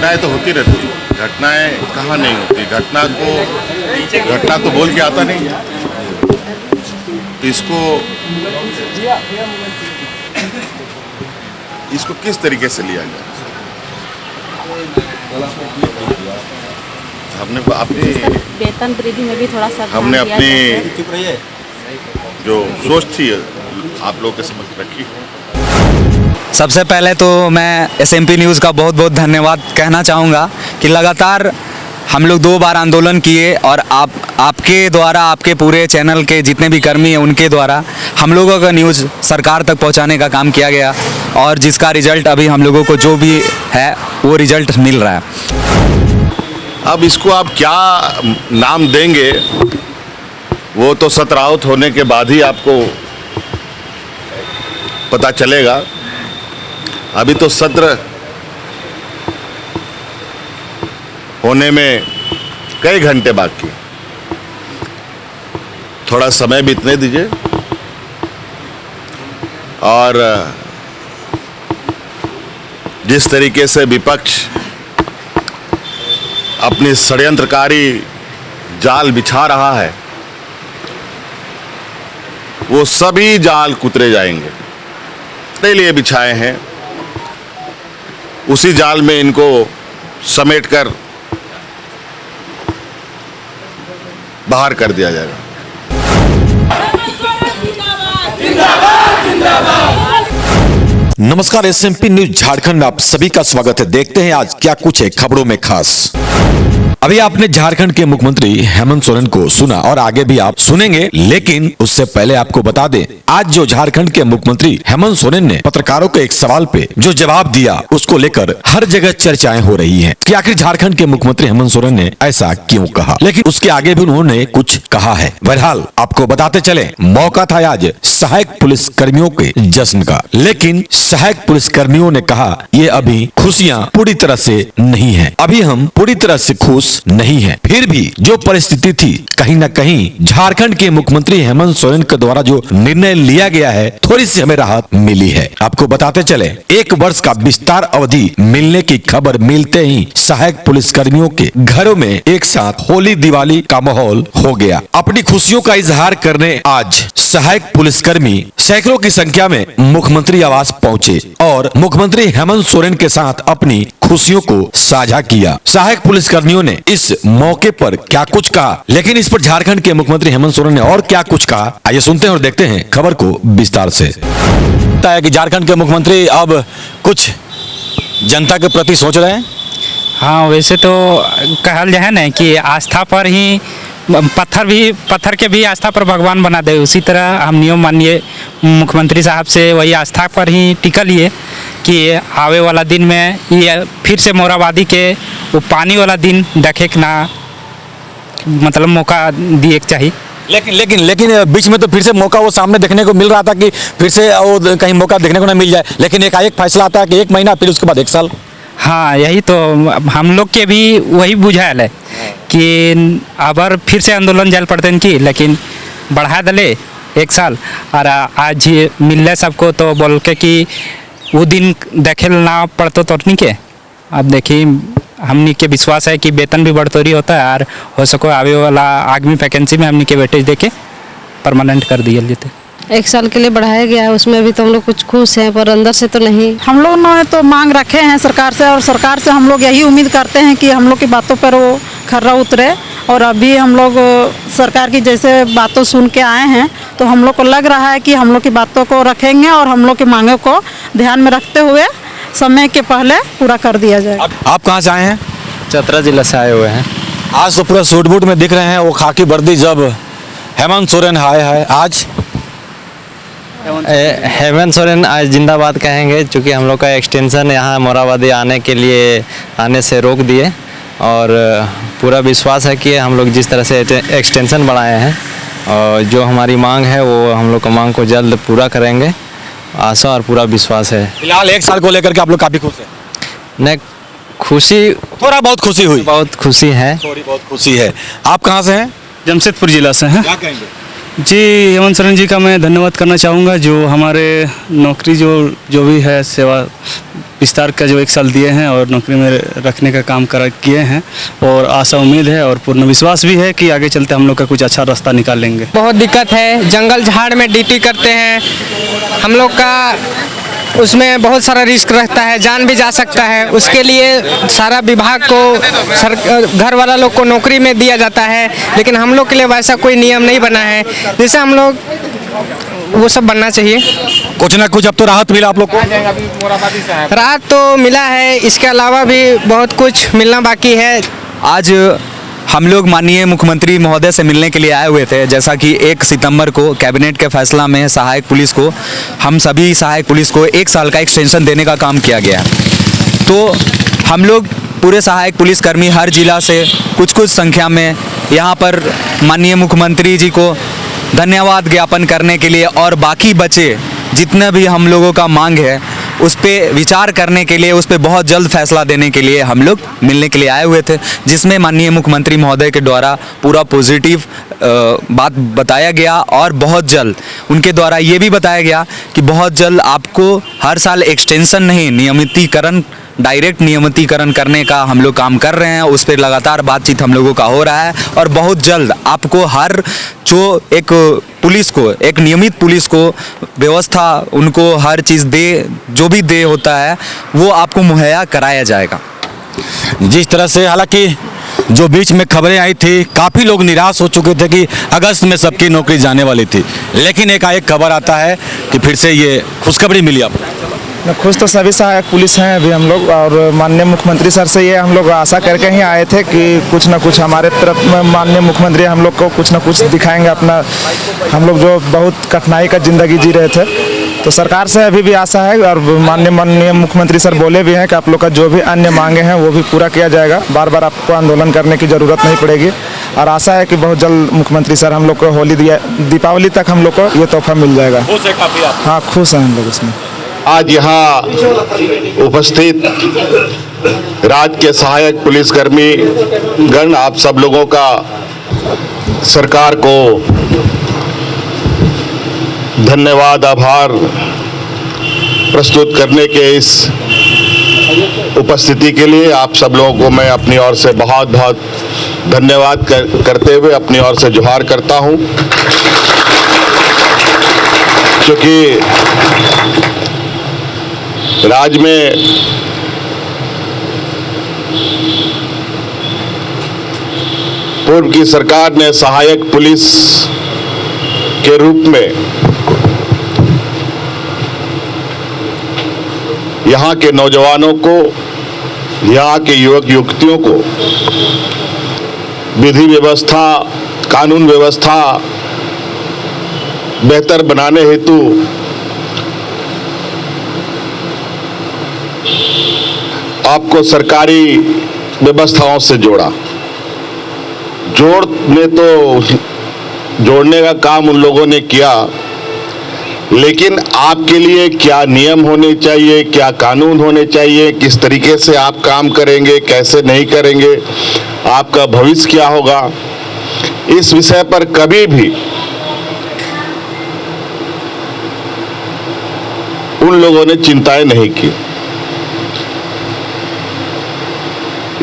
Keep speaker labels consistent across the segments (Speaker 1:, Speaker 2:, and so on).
Speaker 1: घटनाएं तो होती रहती है, घटनाएं कहाँ नहीं होती। घटना तो बोल के आता नहीं है। तो इसको किस तरीके से लिया जाए। हमने अपनी
Speaker 2: वेतन वृद्धि में भी थोड़ा सा
Speaker 1: हमने अपनी जो सोच थी आप लोगों के समक्ष रखी।
Speaker 3: सबसे पहले तो मैं SMP न्यूज़ का बहुत बहुत धन्यवाद कहना चाहूँगा कि लगातार हम लोग 2 बार आंदोलन किए और आपके द्वारा, आपके पूरे चैनल के जितने भी कर्मी हैं उनके द्वारा हम लोगों का न्यूज़ सरकार तक पहुंचाने का काम किया गया और जिसका रिजल्ट अभी हम लोगों को जो भी है वो रिजल्ट मिल रहा है।
Speaker 1: अब इसको आप क्या नाम देंगे वो तो सत्रावत होने के बाद ही आपको पता चलेगा। अभी तो सत्र होने में कई घंटे बाकी, थोड़ा समय बीतने दीजिए। और जिस तरीके से विपक्ष अपनी षड्यंत्रकारी जाल बिछा रहा है वो सभी जाल कुतरे जाएंगे। अपने लिए बिछाए हैं, उसी जाल में इनको समेटकर बाहर कर दिया जाएगा।
Speaker 4: नमस्कार, SMP न्यूज झारखंड में आप सभी का स्वागत है। देखते हैं आज क्या कुछ है खबरों में खास। अभी आपने झारखंड के मुख्यमंत्री हेमंत सोरेन को सुना और आगे भी आप सुनेंगे, लेकिन उससे पहले आपको बता दें आज जो झारखंड के मुख्यमंत्री हेमंत सोरेन ने पत्रकारों के एक सवाल पे जो जवाब दिया उसको लेकर हर जगह चर्चाएं हो रही हैं कि आखिर झारखंड के मुख्यमंत्री हेमंत सोरेन ने ऐसा क्यों कहा। लेकिन उसके आगे भी उन्होंने कुछ कहा है। बहरहाल आपको बताते चले, मौका था आज सहायक पुलिस कर्मियों के जश्न का, लेकिन सहायक पुलिस कर्मियों ने कहा ये अभी खुशियाँ पूरी तरह से नहीं है, अभी हम पूरी तरह से खुश नहीं है। फिर भी जो परिस्थिति थी कहीं न कहीं झारखंड के मुख्यमंत्री हेमंत सोरेन के द्वारा जो निर्णय लिया गया है थोड़ी सी हमें राहत मिली है। आपको बताते चले 1 वर्ष का विस्तार अवधि मिलने की खबर मिलते ही सहायक पुलिस कर्मियों के घरों में एक साथ होली दिवाली का माहौल हो गया। अपनी खुशियों का इजहार करने आज सहायक पुलिसकर्मी सैकड़ों की संख्या में मुख्यमंत्री आवास पहुंचे और मुख्यमंत्री हेमंत सोरेन के साथ अपनी खुशियों को साझा किया। सहायक पुलिसकर्मियों ने इस मौके पर क्या कुछ कहा, लेकिन इस पर झारखंड के मुख्यमंत्री हेमंत सोरेन ने और क्या कुछ कहा, आइए सुनते हैं और देखते हैं खबर को विस्तार से। लगता है कि झारखंड के मुख्यमंत्री अब कुछ जनता के प्रति सोच रहे हैं।
Speaker 5: हाँ, वैसे तो कहल जाए ना कि आस्था पर ही पत्थर के भी आस्था पर भगवान बना दे, उसी तरह हम नियम मानिए मुख्यमंत्री साहब से वही आस्था पर ही टिकल लिए कि आवे वाला दिन में ये फिर से मोराबादी के वो पानी वाला दिन देखे के ना, मतलब मौका दिए के चाहिए।
Speaker 4: लेकिन बीच में तो फिर से मौका वो सामने देखने को मिल रहा था कि फिर से वो कहीं मौका देखने को ना मिल जाए, लेकिन एकाएक फैसला आता है कि 1 महीना फिर उसके बाद 1 साल।
Speaker 5: हाँ, यही तो हम लोग के भी वही बुझायल है कि अबर फिर से आंदोलन जाल पड़ते की, लेकिन बढ़ा दले 1 साल और आज मिल सबको तो बोल के कि वो दिन देखे ना पड़तो तो नहीं के। अब देखिए हमनी के विश्वास है कि वेतन भी बढ़ोतरी होता है और हो सको आवे वाला आगामी वैकेंसी में हमनी के वेटेज देके परमानेंट कर दिए जाते।
Speaker 2: 1 साल के लिए बढ़ाया गया है, उसमें भी तो हम लोग कुछ खुश हैं पर अंदर से तो नहीं।
Speaker 6: हम लोग ने तो मांग रखे हैं सरकार से और सरकार से हम लोग यही उम्मीद करते हैं कि हम लोग की बातों पर वो खर्रा उतरे। और अभी हम लोग सरकार की जैसे बातों सुन के आए हैं तो हम लोग को लग रहा है कि हम लोग की बातों को रखेंगे और हम लोग की मांगों को ध्यान में रखते हुए समय के पहले पूरा कर दिया जाए।
Speaker 4: आप कहाँ से आए हैं?
Speaker 3: चतरा जिला से आए हुए हैं।
Speaker 4: आज तो पूरा सूट बूट में दिख रहे हैं वो खाकी वर्दी, जब हेमंत सोरेन आए हैं आज
Speaker 7: हेमंत सोरेन आज जिंदाबाद कहेंगे, क्योंकि हम लोग का एक्सटेंशन यहाँ मोराबादी आने से रोक दिए और पूरा विश्वास है कि हम लोग जिस तरह से एक्सटेंशन बढ़ाए हैं और जो हमारी मांग है वो हम लोग का मांग को जल्द पूरा करेंगे, आशा और पूरा विश्वास है।
Speaker 4: फिलहाल 1 साल को लेकर के आप लोग काफी खुश हैं?
Speaker 7: नहीं, खुशी
Speaker 4: थोड़ा बहुत खुशी हुई,
Speaker 7: बहुत खुशी है।
Speaker 4: थोड़ी बहुत खुशी है। आप कहाँ से हैं?
Speaker 8: जमशेदपुर जिला से हैं।
Speaker 4: क्या कहेंगे?
Speaker 8: जी हेमंत सोरेन जी का मैं धन्यवाद करना चाहूँगा, जो हमारे नौकरी जो भी है सेवा विस्तार का जो 1 साल दिए हैं और नौकरी में रखने का काम किए हैं, और आशा उम्मीद है और पूर्ण विश्वास भी है कि आगे चलते हम लोग का कुछ अच्छा रास्ता निकाल लेंगे।
Speaker 9: बहुत दिक्कत है, जंगल झाड़ में ड्यूटी करते हैं हम लोग का, उसमें बहुत सारा रिस्क रहता है, जान भी जा सकता है। उसके लिए सारा विभाग को घर वाला लोग को नौकरी में दिया जाता है, लेकिन हम लोग के लिए वैसा कोई नियम नहीं बना है, जैसे हम लोग वो सब बनना चाहिए।
Speaker 4: कुछ ना कुछ अब तो राहत मिला आप लोग को?
Speaker 9: राहत तो मिला है, इसके अलावा भी बहुत कुछ मिलना बाकी है।
Speaker 3: आज हम लोग माननीय मुख्यमंत्री महोदय से मिलने के लिए आए हुए थे, जैसा कि 1 सितंबर को कैबिनेट के फैसला में सहायक पुलिस को, हम सभी सहायक पुलिस को 1 साल का एक्सटेंशन देने का काम किया गया है। तो हम लोग पूरे सहायक पुलिसकर्मी हर जिला से कुछ संख्या में यहाँ पर माननीय मुख्यमंत्री जी को धन्यवाद ज्ञापन करने के लिए और बाकी बचे जितने भी हम लोगों का मांग है उस पर विचार करने के लिए, उस पर बहुत जल्द फैसला देने के लिए हम लोग मिलने के लिए आए हुए थे, जिसमें माननीय मुख्यमंत्री महोदय के द्वारा पूरा पॉजिटिव बात बताया गया और बहुत जल्द उनके द्वारा ये भी बताया गया कि बहुत जल्द आपको हर साल एक्सटेंशन नहीं, नियमितीकरण, डायरेक्ट नियमितीकरण करने का हम लोग काम कर रहे हैं। उस पर लगातार बातचीत हम लोगों का हो रहा है और बहुत जल्द आपको हर जो एक पुलिस को, एक नियमित पुलिस को व्यवस्था, उनको हर चीज़ दे, जो भी दे होता है वो आपको मुहैया कराया जाएगा।
Speaker 4: जिस तरह से हालांकि जो बीच में खबरें आई थी, काफ़ी लोग निराश हो चुके थे कि अगस्त में सबकी नौकरी जाने वाली थी, लेकिन एकाएक खबर आता है कि फिर से ये खुशखबरी मिली आपको।
Speaker 10: खुश तो सभी सहायक पुलिस हैं अभी हम लोग, और माननीय मुख्यमंत्री सर से ये हम लोग आशा करके ही आए थे कि कुछ ना कुछ हमारे तरफ में माननीय मुख्यमंत्री हम लोग को कुछ ना कुछ दिखाएंगे अपना। हम लोग जो बहुत कठिनाई का ज़िंदगी जी रहे थे, तो सरकार से अभी भी आशा है, और माननीय मुख्यमंत्री सर बोले भी हैं कि आप लोग का जो भी अन्य मांगे हैं वो भी पूरा किया जाएगा, बार बार आपको आंदोलन करने की ज़रूरत नहीं पड़ेगी। और आशा है कि बहुत जल्द मुख्यमंत्री सर हम लोग को दीपावली तक हम लोग को ये तोहफा मिल जाएगा।
Speaker 4: खुश है काफ़ी आप?
Speaker 10: हाँ, खुश हैं हम लोग इसमें।
Speaker 1: आज यहाँ उपस्थित राज्य के सहायक पुलिसकर्मी गण, आप सब लोगों का सरकार को धन्यवाद, आभार प्रस्तुत करने के इस उपस्थिति के लिए आप सब लोगों को मैं अपनी ओर से बहुत बहुत धन्यवाद करते हुए अपनी ओर से जोहार करता हूं, क्योंकि राज्य में पूर्व की सरकार ने सहायक पुलिस के रूप में यहाँ के नौजवानों को, यहाँ के युवक युवतियों को विधि व्यवस्था, कानून व्यवस्था बेहतर बनाने हेतु आपको सरकारी व्यवस्थाओं से जोड़ने का काम उन लोगों ने किया, लेकिन आपके लिए क्या नियम होने चाहिए, क्या कानून होने चाहिए, किस तरीके से आप काम करेंगे, कैसे नहीं करेंगे, आपका भविष्य क्या होगा, इस विषय पर कभी भी उन लोगों ने चिंताएं नहीं की।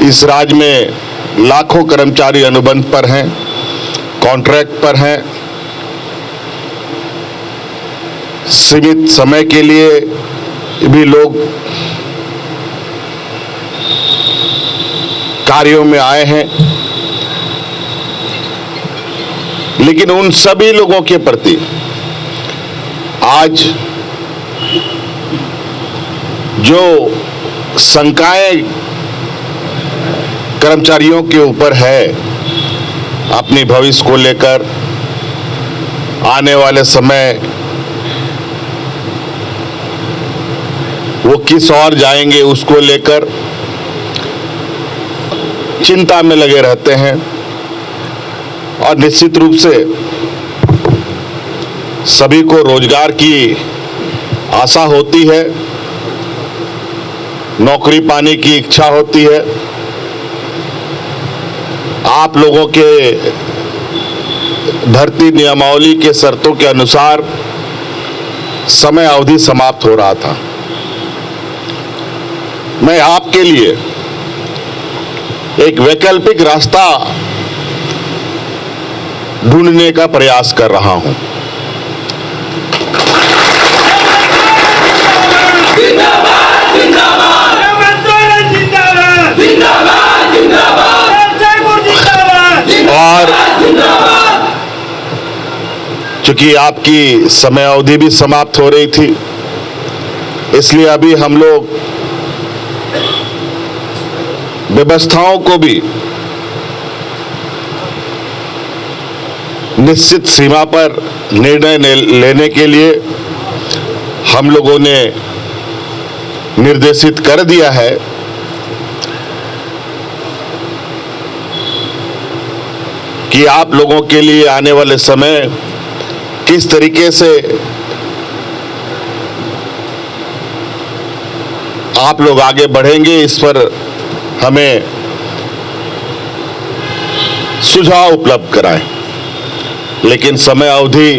Speaker 1: इस राज्य में लाखों कर्मचारी अनुबंध पर हैं, कॉन्ट्रैक्ट पर हैं, सीमित समय के लिए भी लोग कार्यों में आए हैं, लेकिन उन सभी लोगों के प्रति आज जो शंकाएं कर्मचारियों के ऊपर है अपनी भविष्य को लेकर, आने वाले समय वो किस ओर जाएंगे उसको लेकर चिंता में लगे रहते हैं, और निश्चित रूप से सभी को रोजगार की आशा होती है, नौकरी पाने की इच्छा होती है। आप लोगों के भर्ती नियमावली के शर्तों के अनुसार समय अवधि समाप्त हो रहा था। मैं आपके लिए एक वैकल्पिक रास्ता ढूंढने का प्रयास कर रहा हूं। और चूंकि आपकी समय अवधि भी समाप्त हो रही थी, इसलिए अभी हम लोग व्यवस्थाओं को भी निश्चित सीमा पर निर्णय लेने के लिए हम लोगों ने निर्देशित कर दिया है। कि आप लोगों के लिए आने वाले समय किस तरीके से आप लोग आगे बढ़ेंगे, इस पर हमें सुझाव उपलब्ध कराएं। लेकिन समय अवधि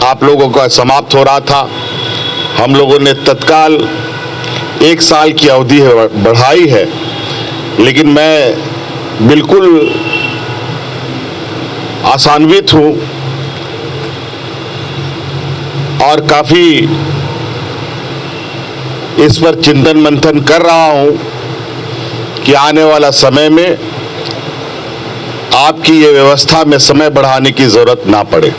Speaker 1: आप लोगों का समाप्त हो रहा था, हम लोगों ने तत्काल 1 साल की अवधि बढ़ाई है। लेकिन मैं बिल्कुल आशान्वित हूं और काफी इस पर चिंतन मंथन कर रहा हूं कि आने वाला समय में आपकी ये व्यवस्था में समय बढ़ाने की जरूरत ना पड़े।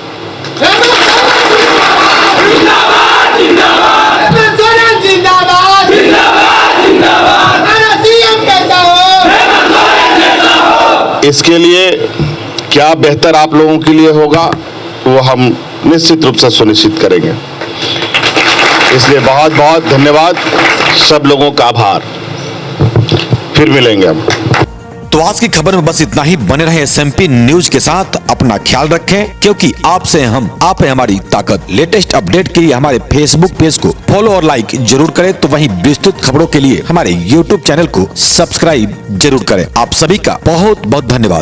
Speaker 1: इसके लिए क्या बेहतर आप लोगों के लिए होगा वो हम निश्चित रूप से सुनिश्चित करेंगे। इसलिए बहुत बहुत धन्यवाद, सब लोगों का आभार। फिर मिलेंगे हम।
Speaker 4: तो आज की खबर में बस इतना ही। बने रहे SMP न्यूज के साथ, अपना ख्याल रखें, क्योंकि आपसे हम, आप है हमारी ताकत। लेटेस्ट अपडेट के लिए हमारे फेसबुक पेज को फॉलो और लाइक जरूर करें, तो वहीं विस्तृत खबरों के लिए हमारे YouTube चैनल को सब्सक्राइब जरूर करें। आप सभी का बहुत बहुत धन्यवाद।